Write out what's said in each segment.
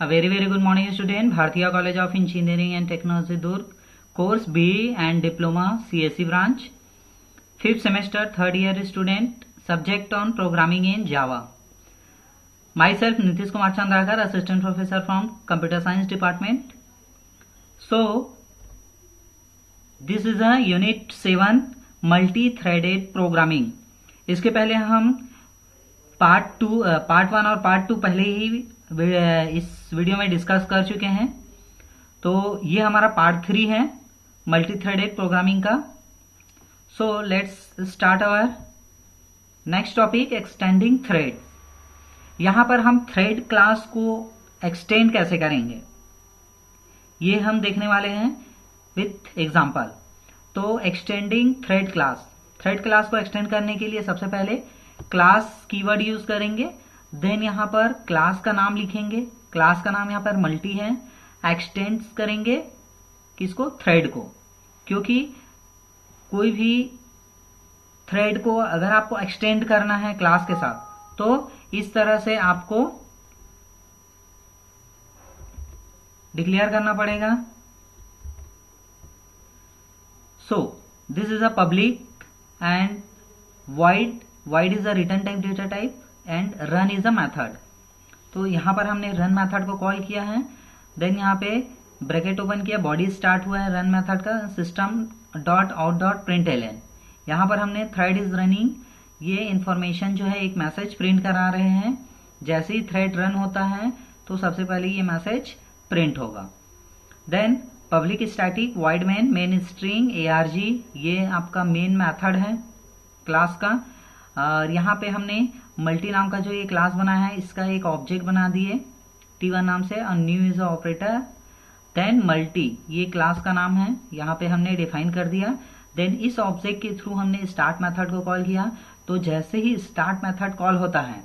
A very good morning student. Bhartiya College of Engineering and Technology Durg, course BE and Diploma CSE branch, 5th semester 3rd year student, subject on programming in Java. Myself Nitish Kumar Chandrakar, assistant professor from Computer Science Department. So this is a unit 7 multi-threaded programming. इसके पहले हम part 1 और part 2 पहले ही इस video में discuss कर चुके हैं। तो ये हमारा पार्ट 3 है मल्टी थ्रेडेड प्रोग्रामिंग का। So let's start our next topic, extending thread. यहां पर हम थ्रेड क्लास को एक्सटेंड कैसे करेंगे ये हम देखने वाले हैं विथ एग्जांपल। तो एक्सटेंडिंग थ्रेड क्लास को एक्सटेंड करने के लिए सबसे पहले क्लास कीवर्ड यूज करेंगे, देन यहां पर क्लास का नाम लिखेंगे। क्लास का नाम यहां पर मल्टी है। एक्सटेंड करेंगे किसको? थ्रेड को, क्योंकि कोई भी थ्रेड को अगर आपको एक्सटेंड करना है क्लास के साथ तो इस तरह से आपको डिक्लेयर करना पड़ेगा। So this is a public and void is a return type data type and run is a method. तो यहां पर हमने रन मेथड को कॉल किया है, देन यहां पे ब्रैकेट ओपन किया, बॉडी स्टार्ट हुआ है रन मेथड का, system dot out dot println। यहां पर हमने थ्रेड इज रनिंग ये इंफॉर्मेशन जो है एक मैसेज प्रिंट करा रहे हैं। जैसे ही थ्रेड रन होता है तो सबसे पहले ये मैसेज प्रिंट होगा। Then public static void main string arg, ये आपका मेन मेथड है क्लास का। और यहाँ पे हमने मल्टी नाम का जो ये क्लास बनाया है इसका एक ऑब्जेक्ट बना दिए t1 नाम से, और new is operator. Then multi ये क्लास का नाम है, यहाँ पे हमने डिफाइन कर दिया। देन इस ऑब्जेक्ट के थ्रू हमने स्टार्ट मेथड को कॉल किया। तो जैसे ही स्टार्ट मेथड कॉल होता है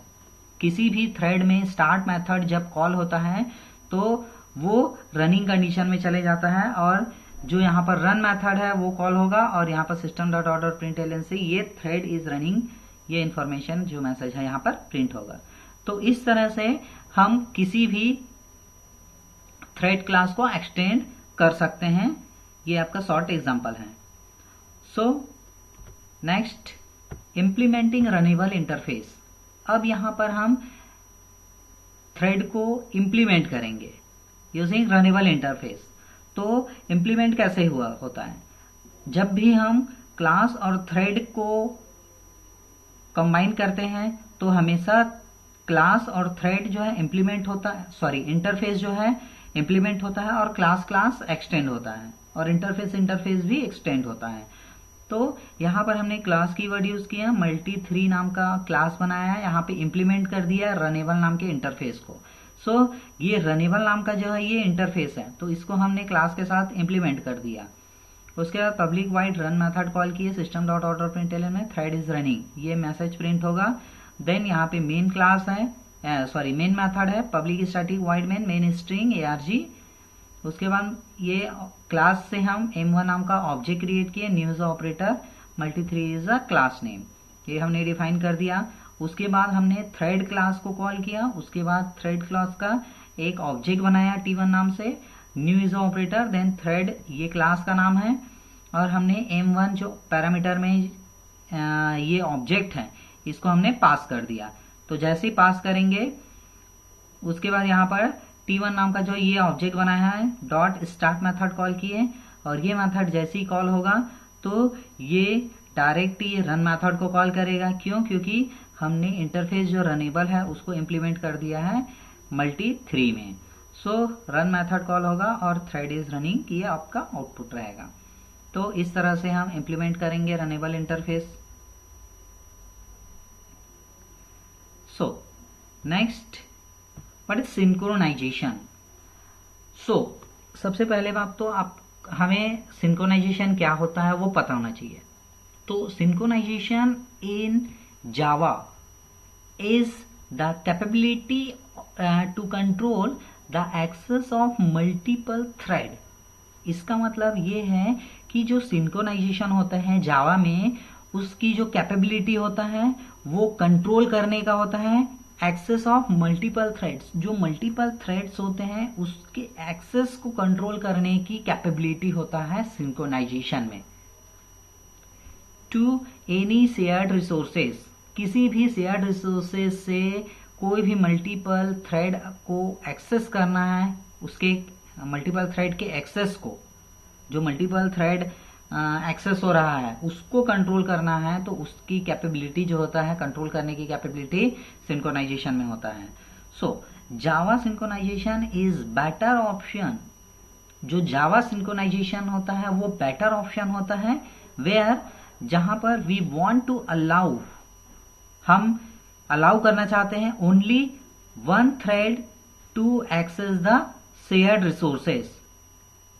किसी भी थ्रेड में, स्टार्ट मेथड जब कॉल होता है तो वो रनिंग कंडीशन में चले जाता है, और जो यहाँ पर रन मेथड है वो कॉल होगा, और यहाँ पर system dot out dot println से ये थ्रेड इज रनिंग ये इंफॉर्मेशन जो मैसेज है यहाँ पर प्रिंट होगा। तो इस तरह से हम किसी भी थ्रेड क्लास को एक्सटेंड कर सकते हैं। ये आपका शॉर्ट एग्जांपल है। So next, implementing runnable interface. अब यहां पर हम थ्रेड को इंप्लीमेंट करेंगे यूजिंग रनेबल इंटरफेस। तो इंप्लीमेंट कैसे होता है? जब भी हम क्लास और थ्रेड को कंबाइन करते हैं तो हमेशा क्लास और थ्रेड जो है इंप्लीमेंट होता है, इंटरफेस जो है इंप्लीमेंट होता है, और क्लास एक्सटेंड होता है, और इंटरफेस भी एक्सटेंड होता है। तो यहां पर हमने क्लास कीवर्ड यूज किया, मल्टी3 नाम का क्लास बनाया है, यहाँ पे इंप्लीमेंट कर दिया रनेबल नाम के इंटरफेस को। सो ये रनेबल नाम का जो है ये इंटरफेस है, तो इसको हमने क्लास के साथ इंप्लीमेंट कर दिया। उसके बाद public void run method call किए, system dot out dot println में थ्रेड इज रनिंग ये मैसेज प्रिंट होगा। देन यहाँ पे मेन क्लास है, मेन मेथड है, public static void main string arg। उसके बाद ये क्लास से हम m1 नाम का ऑब्जेक्ट क्रिएट किए, न्यू इज ऑपरेटर, मल्टी3 इज अ क्लास नेम, ये हमने डिफाइन कर दिया। उसके बाद हमने थ्रेड क्लास को कॉल किया, उसके बाद थ्रेड क्लास का एक ऑब्जेक्ट बनाया t1 नाम से, new is operator, then thread ये क्लास का नाम है, और हमने m1 जो पैरामीटर में ये ऑब्जेक्ट है इसको हमने पास कर दिया। तो जैसे ही पास करेंगे उसके बाद यहाँ पर t1 नाम का जो ये ऑब्जेक्ट बनाया है डॉट स्टार्ट मेथड कॉल किए, और ये मेथड जैसे ही कॉल होगा तो ये डायरेक्ट ये रन मेथड को कॉल करेगा। क्योंकि हमने इंटरफेस जो रनेबल है उसको इंप्लीमेंट कर दिया है मल्टी3 में। सो रन मेथड कॉल होगा और थ्रेड इज रनिंग ये आपका आउटपुट रहेगा। तो इस तरह से हम इंप्लीमेंट करेंगे runnable interface. So next, what is synchronisation? So सबसे पहले बात तो हमें सिंक्रोनाइजेशन क्या होता है वो पता होना चाहिए। तो synchronization in Java is the capability to control the access of multiple thread. इसका मतलब ये है कि जो सिंक्रोनाइजेशन होता है जावा में उसकी जो कैपेबिलिटी होता है वो कंट्रोल करने का होता है एक्सेस ऑफ मल्टीपल थ्रेड्स, जो मल्टीपल थ्रेड्स होते हैं उसके एक्सेस को कंट्रोल करने की कैपेबिलिटी होता है सिंक्रोनाइजेशन में। टू एनी शेयर्ड रिसोर्सेस, किसी भी शेयर्ड रिसोर्सेज से कोई भी मल्टीपल थ्रेड को एक्सेस करना है, उसके मल्टीपल थ्रेड के एक्सेस को, जो मल्टीपल थ्रेड एक्सेस हो रहा है उसको कंट्रोल करना है, तो उसकी कैपेबिलिटी जो होता है, कंट्रोल करने की कैपेबिलिटी सिंक्रोनाइजेशन में होता है। सो जावा सिंक्रोनाइजेशन इज बेटर ऑप्शन, जो जावा सिंक्रोनाइजेशन होता है वो बेटर ऑप्शन होता है, वेयर जहां पर वी वांट टू अलाउ, हम अलाउ करना चाहते हैं only one thread to access the shared resources.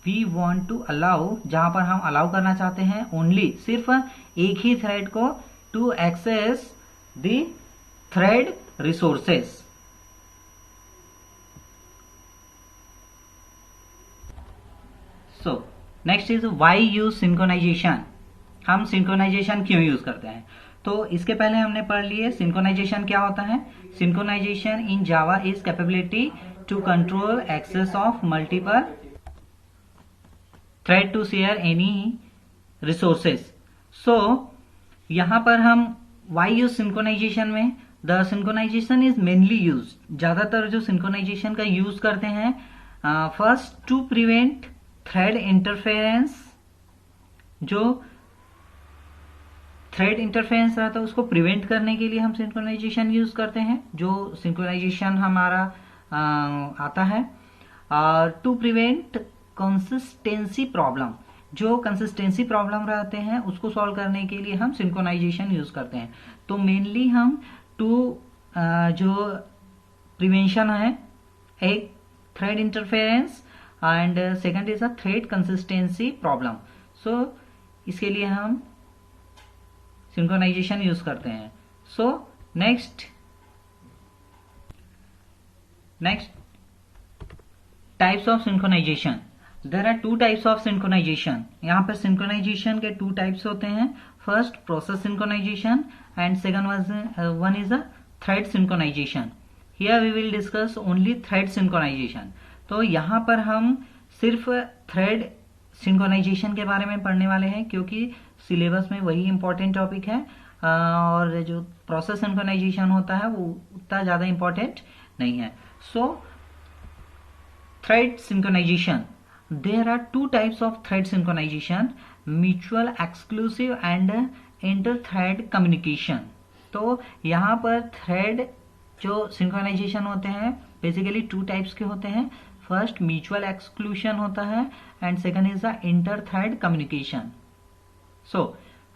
We want to allow, जहां पर हम अलाउ करना चाहते हैं ओनली, सिर्फ एक ही थ्रेड को to access the thread resources. So next is why use synchronization, हम सिंक्रोनाइजेशन क्यों यूज करते हैं। तो इसके पहले हमने पढ़ लिए सिंक्रोनाइजेशन क्या होता है। Synchronisation in Java is capability to control access of multiple thread to share any resources. So यहां पर हम वाई यूज सिंक्रोनाइजेशन में, the synchronisation is mainly use, ज्यादातर जो सिंक्रोनाइजेशन का यूज करते हैं first to prevent thread interference, जो थ्रेड इंटरफेरेंस रहता है उसको प्रिवेंट करने के लिए हम सिंक्रोनाइजेशन यूज करते हैं, जो सिंक्रोनाइजेशन हमारा आता है। और टू प्रिवेंट कंसिस्टेंसी प्रॉब्लम, जो कंसिस्टेंसी प्रॉब्लम रहते हैं उसको सॉल्व करने के लिए हम सिंक्रोनाइजेशन यूज करते हैं। तो मेनली हम टू जो प्रिवेंशन है, एक thread interference and second is a thread consistency problem. So इसके लिए हम सिंक्रोनाइजेशन यूज करते हैं। So next types of synchronization, there are two types of synchronization. यहाँ पर सिंक्रोनाइजेशन के टू टाइप्स होते हैं, first process synchronization and second one is a thread synchronization. Here we will discuss only thread synchronization. तो यहाँ पर हम सिर्फ थ्रेड सिंक्रोनाइजेशन के बारे में पढ़ने वाले हैं, क्योंकि सिलेबस में वही इंपॉर्टेंट टॉपिक है, और जो प्रोसेस सिंक्रोनाइजेशन होता है वो उतना ज्यादा इंपॉर्टेंट नहीं है। So thread synchronization, there are two types of thread synchronization, mutual exclusive and inter thread communication. तो यहाँ पर थ्रेड जो सिंक्रोनाइजेशन होते हैं बेसिकली टू टाइप्स के होते हैं, फर्स्ट म्यूचुअल एक्सक्लूशन होता है and second is the inter thread communication. So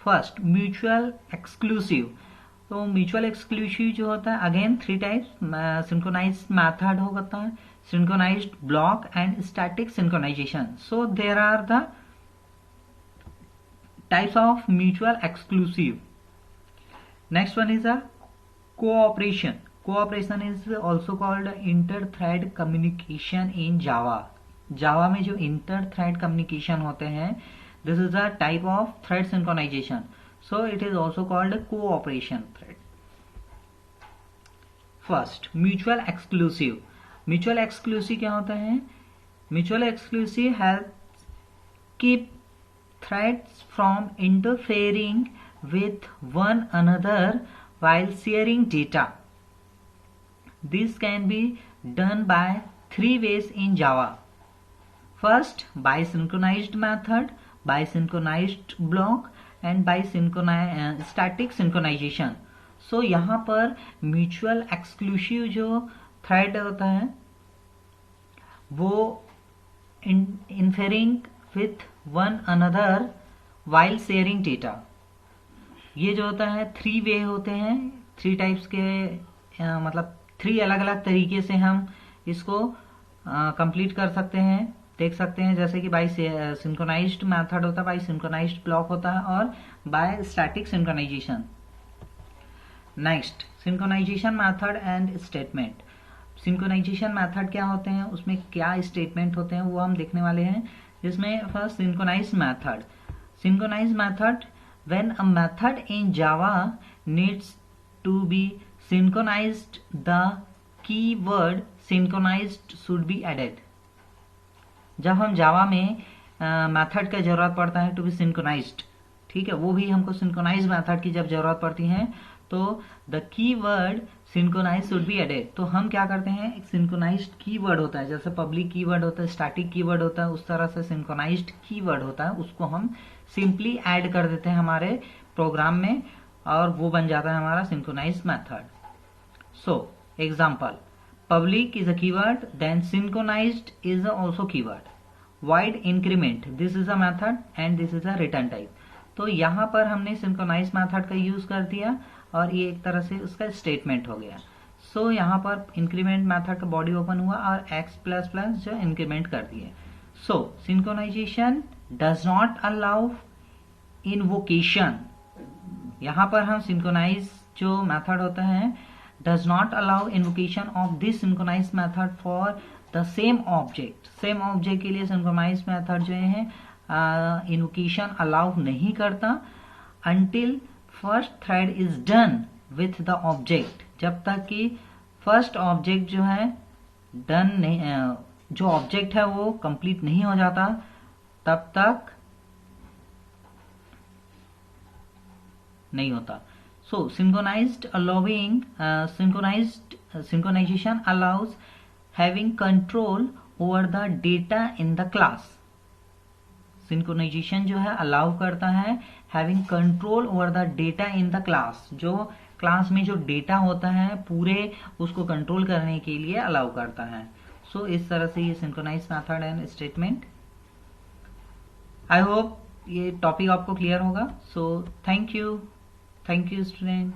first mutual exclusive, तो म्यूचुअल एक्सक्लूसिव जो होता है again three types, synchronized method होता है, synchronized block and static synchronization. So there are the types of mutual exclusive. Next one is a cooperation. Cooperation is also called inter-thread communication in Java. Java में जो inter-thread communication होते हैं, this is a type of thread synchronization. So it is also called cooperation thread. First, mutual exclusive. Mutual exclusive क्या होता है। Mutual exclusive helps keep threads from interfering with one another while sharing data. This can be done by three ways in Java. First, by synchronized method, by synchronized block and by static synchronization. So यहाँ पर mutual exclusive जो thread होता है वो interfering with one another while sharing data, ये जो होता है थ्री वे होते हैं, थ्री टाइप्स के मतलब थ्री अलग अलग तरीके से हम इसको कंप्लीट कर सकते हैं, देख सकते हैं। जैसे कि बाय सिंक्रोनाइज्ड मेथड होता है, बाय सिंक्रोनाइज्ड ब्लॉक होता है और by static synchronization. Next synchronization method and statement. Synchronization method क्या होते हैं, उसमें क्या स्टेटमेंट होते हैं वो हम देखने वाले हैं। जिसमें first synchronize method. Synchronize method when a method in Java needs to be synchronized the keyword synchronized should be added. जब हम जावा में मेथड का जरूरत पड़ता है टू बी सिंक्रोनाइज्ड, ठीक है, वो भी हमको सिंक्रोनाइज मेथड की जब जरूरत पड़ती है तो the keyword synchronize should be added. तो हम क्या करते हैं, एक सिंक्रोनाइज्ड कीवर्ड होता है, जैसे पब्लिक कीवर्ड होता है, स्टैटिक कीवर्ड होता है, उस तरह से सिंक्रोनाइज्ड कीवर्ड होता है, उसको हम सिंपली ऐड कर देते हैं हमारे प्रोग्राम में और वो बन जाता है हमारा synchronize method. So example, public is a keyword, then synchronized is also keyword. Void increment, this is a method and this is a return type. तो यहाँ पर हमने सिंक्रोनाइज मेथड का यूज कर दिया और ये एक तरह से उसका स्टेटमेंट हो गया। सो यहाँ पर इंक्रीमेंट मेथड का बॉडी ओपन हुआ और x प्लस प्लस जो इंक्रीमेंट कर दिए। So synchronization does not allow invocation. यहाँ पर हम सिंक्रोनाइज जो मेथड होता है does not allow invocation of this synchronized method for the same object. same object के लिए synchronized method जो है invocation allow नहीं करता until first thread is done with the object। जब तक कि first object जो है done नहीं, जो object है वो complete नहीं हो जाता तब तक नहीं होता। So synchronization allows having control over the data in the class। Synchronization जो है allow करता है having control over the data in the class। जो क्लास में जो डेटा होता है पूरे उसको कंट्रोल करने के लिए अलाउ करता है। सो इस तरह से ये synchronize method and statement. I hope ये टॉपिक आपको क्लियर होगा। So thank you student।